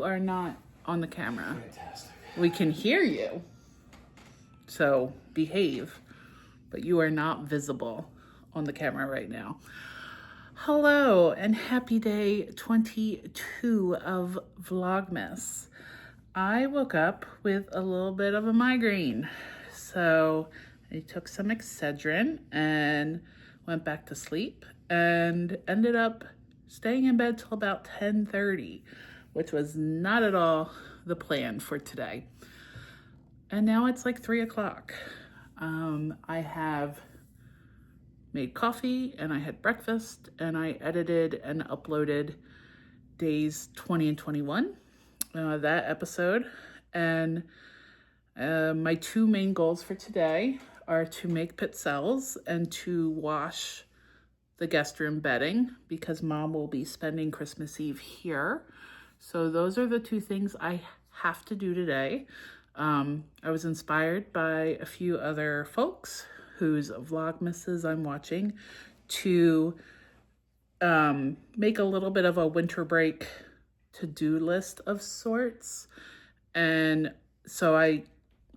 are not on the camera. Fantastic. We can hear you, so behave, but you are not visible on the camera right now. Hello and happy day 22 of Vlogmas. I woke up with a little bit of a migraine, so I took some Excedrin and went back to sleep and ended up staying in bed till about 10:30, which was not at all the plan for today. And now it's like 3 o'clock. I have made coffee and I had breakfast and I edited and uploaded days 20 and 21, that episode. And my two main goals for today are to make pizzelles and to wash the guest room bedding because Mom will be spending Christmas Eve here. So those are the two things I have to do today. I was inspired by a few other folks whose Vlogmases I'm watching to make a little bit of a winter break to-do list of sorts. And so I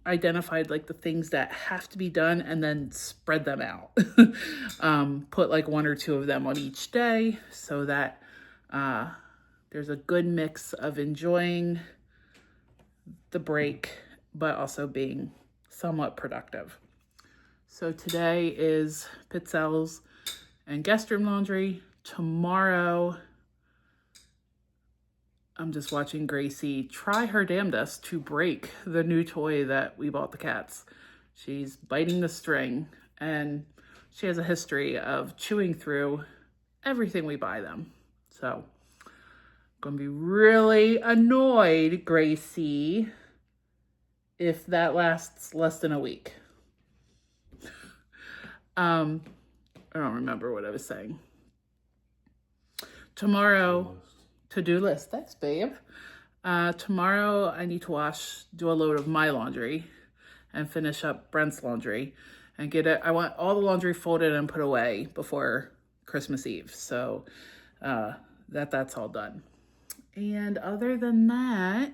identified like the things that have to be done and then spread them out. Put like one or two of them on each day so that there's a good mix of enjoying the break but also being somewhat productive. So today is Pizzelles and guest room laundry. Tomorrow, I'm just watching Gracie try her damnedest to break the new toy that we bought the cats. She's biting the string and she has a history of chewing through everything we buy them. So I'm gonna be really annoyed, Gracie, if that lasts less than a week. I don't remember what I was saying. Tomorrow, to-do list. Thanks, babe. Tomorrow I need to do a load of my laundry and finish up Brent's laundry and get it. I want all the laundry folded and put away before Christmas Eve. So that's all done. And other than that,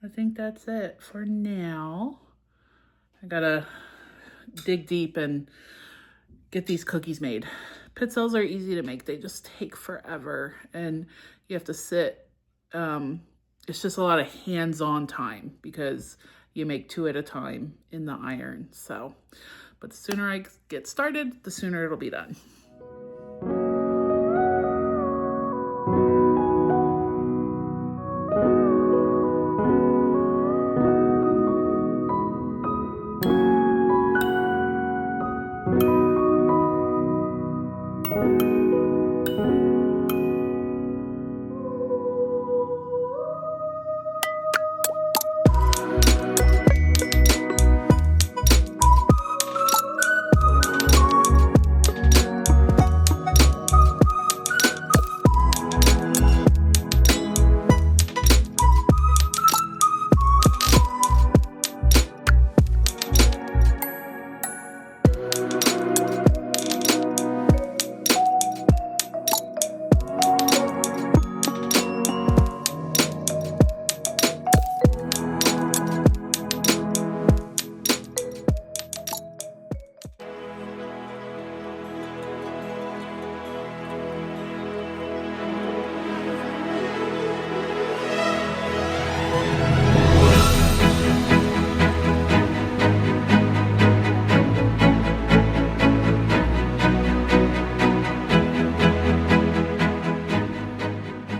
I think that's it for now. I gotta dig deep and get these cookies made. Pizzelles are easy to make. They just take forever and you have to sit. It's just a lot of hands-on time because you make two at a time in the iron. So, but the sooner I get started, the sooner it'll be done.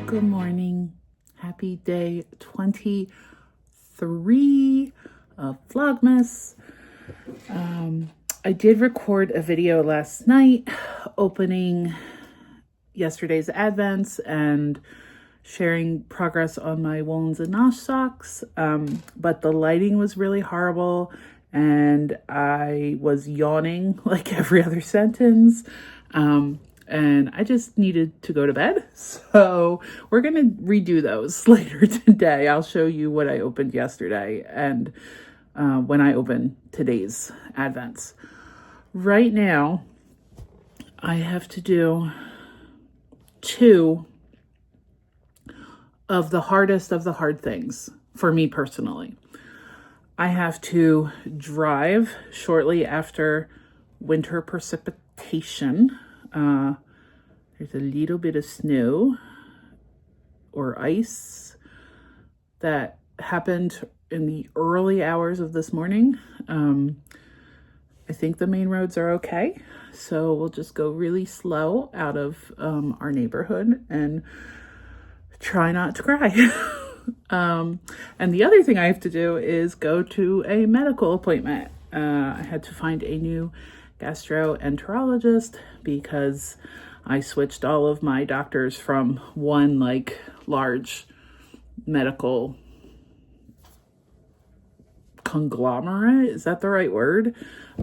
Good morning. Happy day 23 of Vlogmas. I did record a video last night opening yesterday's Advents and sharing progress on my Wounds and Nosh socks, but the lighting was really horrible and I was yawning like every other sentence. And I just needed to go to bed. So we're going to redo those later today. I'll show you what I opened yesterday and when I open today's Advents. Right now, I have to do 2 of the hardest of the hard things for me personally. I have to drive shortly after winter precipitation. There's a little bit of snow or ice that happened in the early hours of this morning. I think the main roads are okay, so we'll just go really slow out of our neighborhood and try not to cry. And the other thing I have to do is go to a medical appointment. I had to find a new gastroenterologist because I switched all of my doctors from one like large medical conglomerate, is that the right word,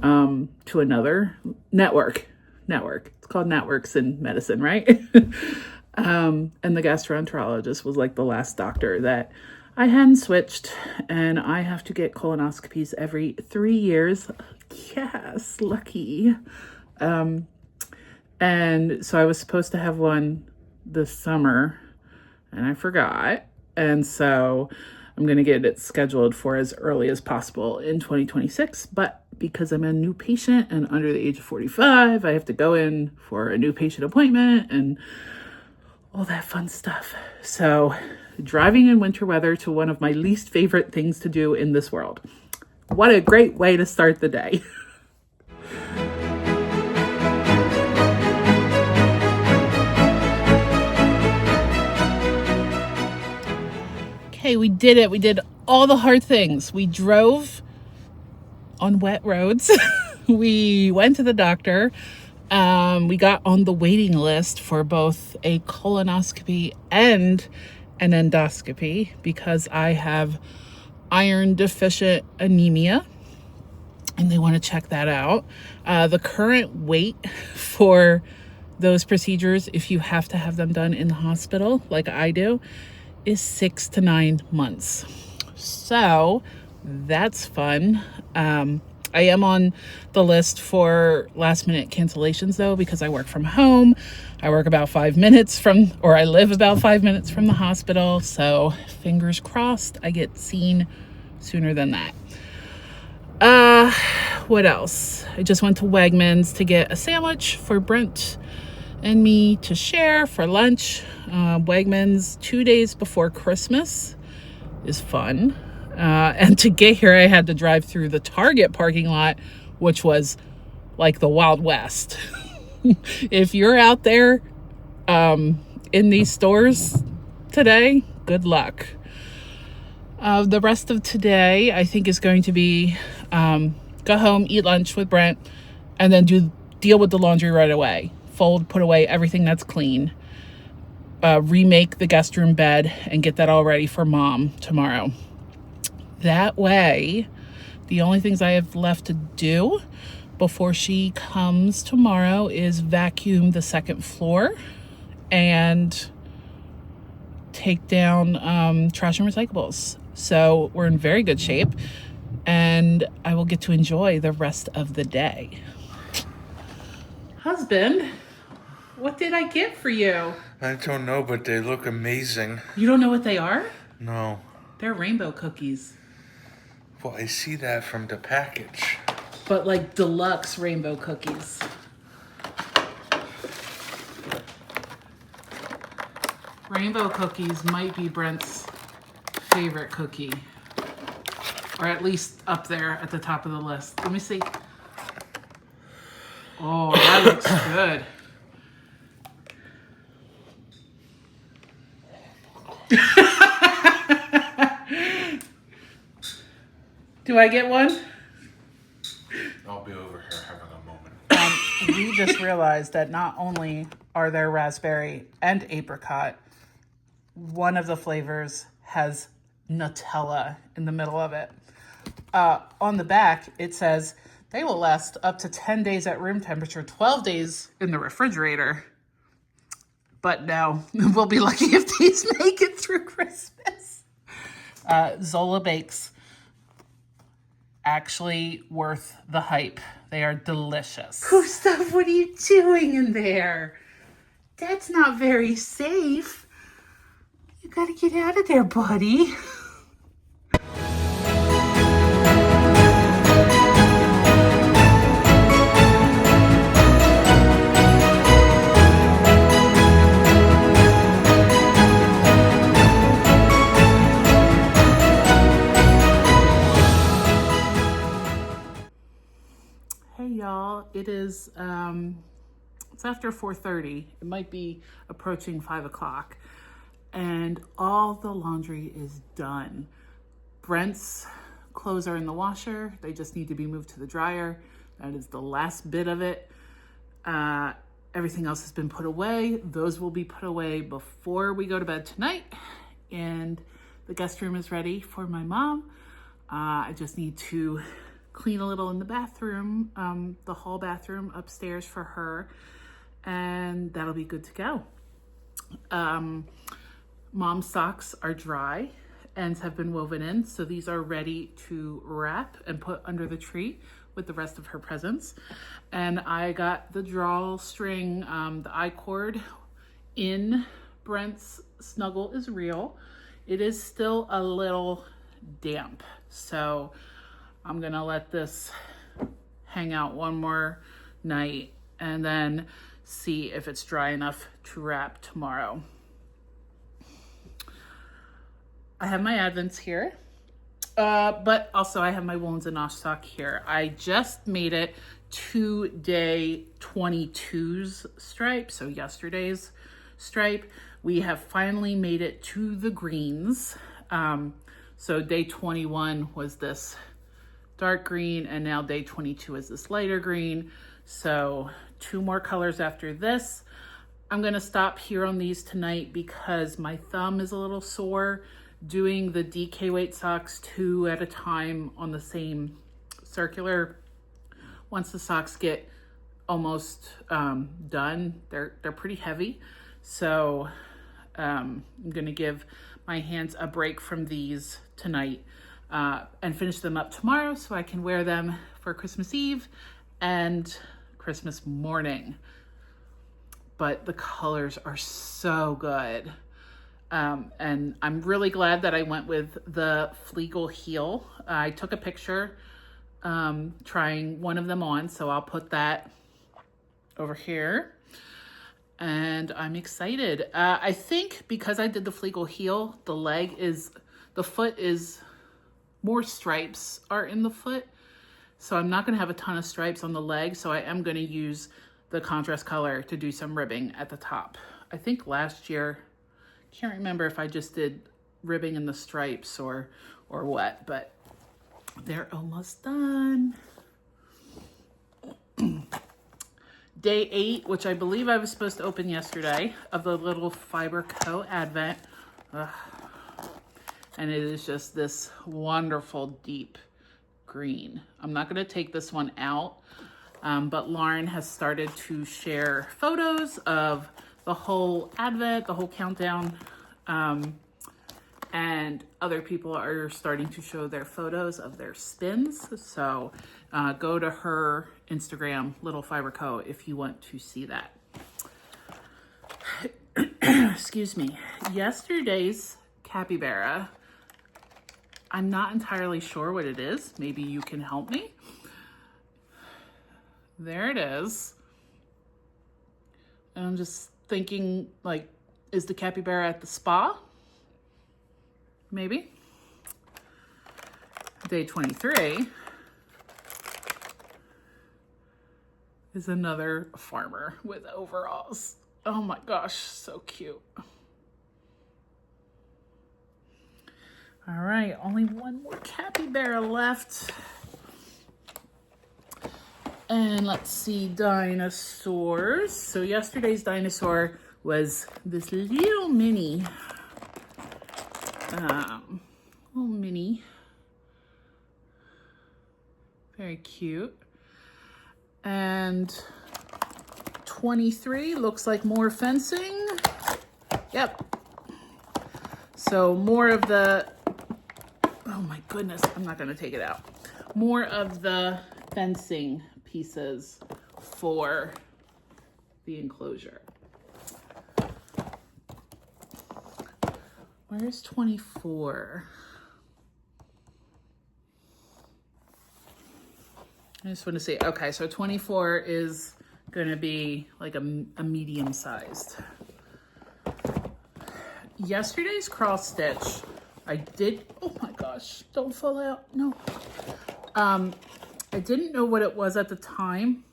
to another network. It's called networks in medicine, right? And the gastroenterologist was like the last doctor that I hadn't switched, and I have to get colonoscopies every 3 years. Yes, lucky. And so I was supposed to have one this summer and I forgot. And so I'm going to get it scheduled for as early as possible in 2026. But because I'm a new patient and under the age of 45, I have to go in for a new patient appointment and all that fun stuff. So driving in winter weather to one of my least favorite things to do in this world. What a great way to start the day. Okay, we did it. We did all the hard things. We drove on wet roads. We went to the doctor. We got on the waiting list for both a colonoscopy and an endoscopy because I have iron deficient anemia and they want to check that out. The current wait for those procedures, if you have to have them done in the hospital like I do, is 6 to 9 months. So that's fun. I am on the list for last minute cancellations though, because I work from home. I work about 5 minutes from, or I live about 5 minutes from the hospital. So fingers crossed I get seen sooner than that. What else? I just went to Wegmans to get a sandwich for Brent and me to share for lunch. Wegmans 2 days before Christmas is fun. And to get here, I had to drive through the Target parking lot, which was like the Wild West. If you're out there in these stores today, good luck. The rest of today, I think, is going to be go home, eat lunch with Brent, and then deal with the laundry right away. Fold, put away everything that's clean. Remake the guest room bed and get that all ready for Mom tomorrow. That way, the only things I have left to do before she comes tomorrow is vacuum the second floor and take down trash and recyclables. So we're in very good shape and I will get to enjoy the rest of the day. Husband, what did I get for you? I don't know, but they look amazing. You don't know what they are? No. They're rainbow cookies. Well, I see that from the package. But like deluxe rainbow cookies. Rainbow cookies might be Brent's favorite cookie. Or at least up there at the top of the list. Let me see. Oh, that looks good. Do I get one? I'll be over here having a moment. We just realized that not only are there raspberry and apricot, one of the flavors has Nutella in the middle of it. On the back, it says they will last up to 10 days at room temperature, 12 days in the refrigerator. But no, we'll be lucky if these make it through Christmas. Zola Bakes. Actually worth the hype. They are delicious. Gustav, what are you doing in there? That's not very safe. You gotta get out of there, buddy. Hey y'all, it is it's after 4:30. It might be approaching 5 o'clock, and all the laundry is done. Brent's clothes are in the washer. They just need to be moved to the dryer. That is the last bit of it. Everything else has been put away. Those will be put away before we go to bed tonight. And the guest room is ready for my mom. I just need to clean a little in the bathroom, the hall bathroom upstairs for her, and that'll be good to go. Mom's socks are dry, ends have been woven in, so these are ready to wrap and put under the tree with the rest of her presents. And I got the drawstring, the I-cord in Brent's Snuggle is Real. It is still a little damp, so I'm gonna let this hang out one more night and then see if it's dry enough to wrap tomorrow. I have my Advents here, but also I have my Wollens and Osh sock here. I just made it to day 22's stripe, so yesterday's stripe. We have finally made it to the greens. So day 21 was this dark green, and now day 22 is this lighter green. So 2 more colors after this. I'm gonna stop here on these tonight because my thumb is a little sore doing the DK weight socks 2 at a time on the same circular. Once the socks get almost done, they're pretty heavy. So I'm gonna give my hands a break from these tonight. And finish them up tomorrow so I can wear them for Christmas Eve and Christmas morning. But the colors are so good. And I'm really glad that I went with the Flegel heel. I took a picture trying one of them on, so I'll put that over here. And I'm excited. I think because I did the Flegel heel, the foot is, more stripes are in the foot. So I'm not gonna have a ton of stripes on the leg. So I am gonna use the contrast color to do some ribbing at the top. I think last year, can't remember if I just did ribbing in the stripes or what, but they're almost done. Day 8, which I believe I was supposed to open yesterday, of the little Fiber Co. Advent. And it is just this wonderful deep green. I'm not gonna take this one out, but Lauren has started to share photos of the whole Advent, the whole countdown, and other people are starting to show their photos of their spins. So go to her Instagram, Little Fiber Co., if you want to see that. Excuse me. Yesterday's capybara, I'm not entirely sure what it is. Maybe you can help me. There it is. And I'm just thinking, like, is the capybara at the spa? Maybe. Day 23 is another farmer with overalls. Oh my gosh, so cute. All right, only one more capybara left. And let's see, dinosaurs. So yesterday's dinosaur was this little mini, very cute. And 23 looks like more fencing. Yep. So more of the, oh my goodness, I'm not gonna take it out. More of the fencing pieces for the enclosure. Where's 24? I just want to see. Okay, so 24 is going to be like a medium sized. Yesterday's cross stitch, I did, oh my gosh, don't fall out, no. I didn't know what it was at the time,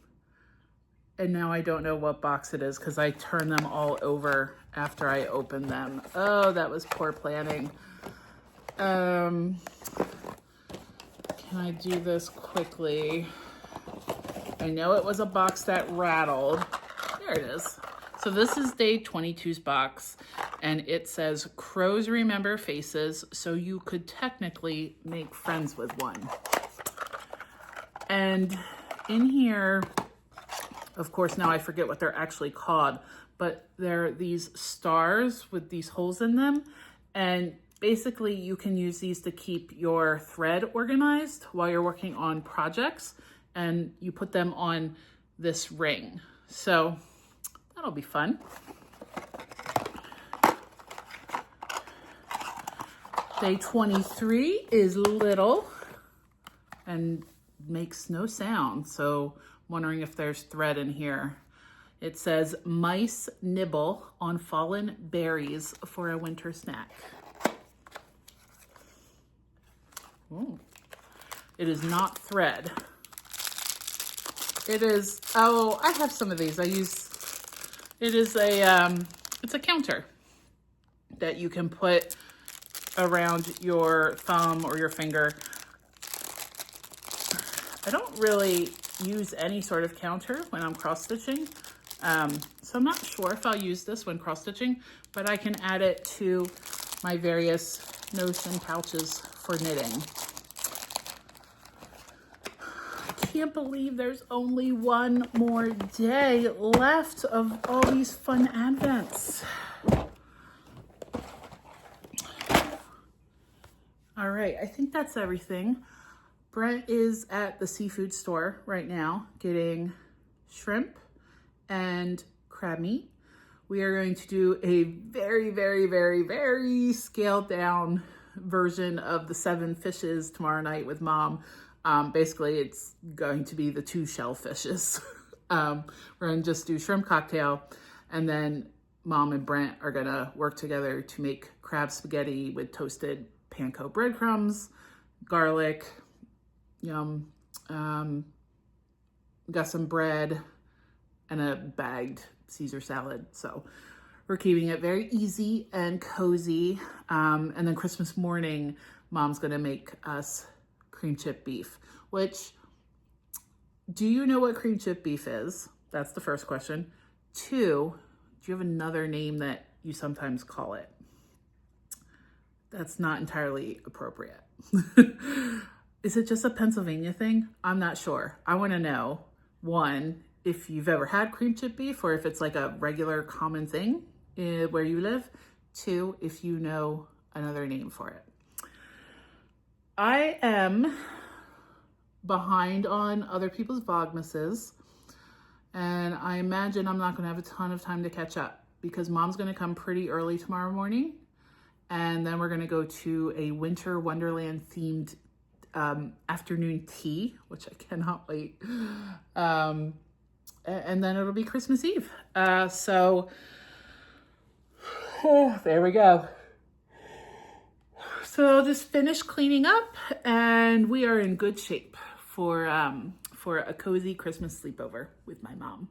and now I don't know what box it is because I turned them all over after I opened them. Oh, that was poor planning. Can I do this quickly? I know it was a box that rattled. There it is. So this is day 22's box, and it says crows remember faces, so you could technically make friends with one. And in here, of course, now I forget what they're actually called, but they're these stars with these holes in them. And basically you can use these to keep your thread organized while you're working on projects, and you put them on this ring. So that'll be fun. Day 23 is little and makes no sound. So I'm wondering if there's thread in here. It says mice nibble on fallen berries for a winter snack. Ooh. It is not thread. It is, oh, I have some of these. It is it's a counter that you can put around your thumb or your finger. I don't really use any sort of counter when I'm cross stitching. So I'm not sure if I'll use this when cross stitching, but I can add it to my various notes and pouches for knitting. I can't believe there's only one more day left of all these fun advents. All right, I think that's everything. Brent is at the seafood store right now getting shrimp and crab meat. We are going to do a very, very, very, very scaled down version of the 7 fishes tomorrow night with Mom. Basically, it's going to be the 2 shellfishes. We're going to just do shrimp cocktail, and then Mom and Brent are going to work together to make crab spaghetti with toasted panko breadcrumbs, garlic, yum. Got some bread and a bagged Caesar salad. So we're keeping it very easy and cozy. And then Christmas morning, Mom's gonna make us cream chip beef, which, do you know what cream chip beef is? That's the first question. 2, do you have another name that you sometimes call it? That's not entirely appropriate. Is it just a Pennsylvania thing? I'm not sure. I want to know, 1, if you've ever had cream chip beef or if it's like a regular common thing where you live. 2, if you know another name for it. I am behind on other people's Vlogmases, and I imagine I'm not going to have a ton of time to catch up because Mom's going to come pretty early tomorrow morning, and then we're going to go to a Winter Wonderland themed afternoon tea, which I cannot wait. And then it'll be Christmas Eve. So there we go. So I'll just finish cleaning up, and we are in good shape for a cozy Christmas sleepover with my mom.